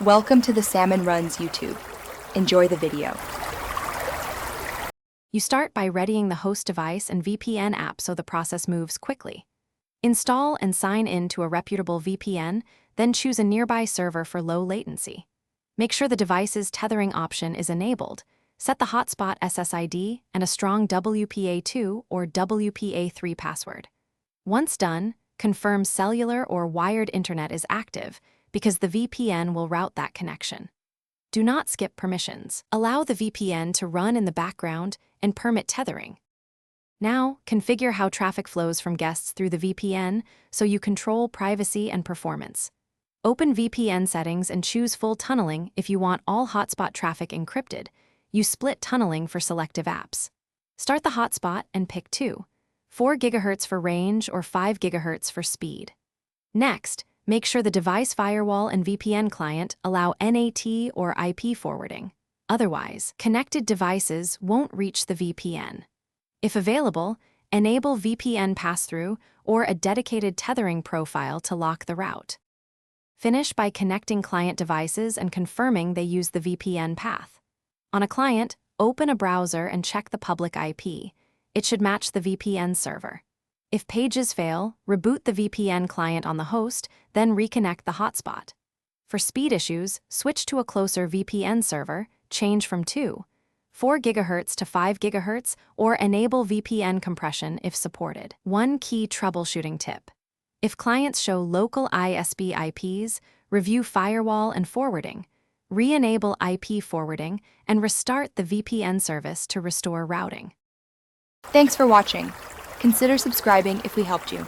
Welcome to the Salmon Runs YouTube. Enjoy the video. You start by readying the host device and VPN app so the process moves quickly. Install and sign in to a reputable VPN, then choose a nearby server for low latency. Make sure the device's tethering option is enabled. Set the hotspot SSID and a strong WPA2 or WPA3 password. Once done, confirm cellular or wired internet is active because the VPN will route that connection. Do not skip permissions. Allow the VPN to run in the background and permit tethering. Now, configure how traffic flows from guests through the VPN so you control privacy and performance. Open VPN settings and choose full tunneling if you want all hotspot traffic encrypted. Use split tunneling for selective apps. Start the hotspot and pick 4 GHz for range or 5 GHz for speed. Next, make sure the device firewall and VPN client allow NAT or IP forwarding. Otherwise, connected devices won't reach the VPN. If available, enable VPN pass-through or a dedicated tethering profile to lock the route. Finish by connecting client devices and confirming they use the VPN path. On a client, open a browser and check the public IP. It should match the VPN server. If pages fail, reboot the VPN client on the host, then reconnect the hotspot. For speed issues, switch to a closer VPN server, change from 4 GHz to 5 GHz, or enable VPN compression if supported. One key troubleshooting tip. If clients show local ISP IPs, review firewall and forwarding. Re-enable IP forwarding and restart the VPN service to restore routing. Thanks for watching. Consider subscribing if we helped you.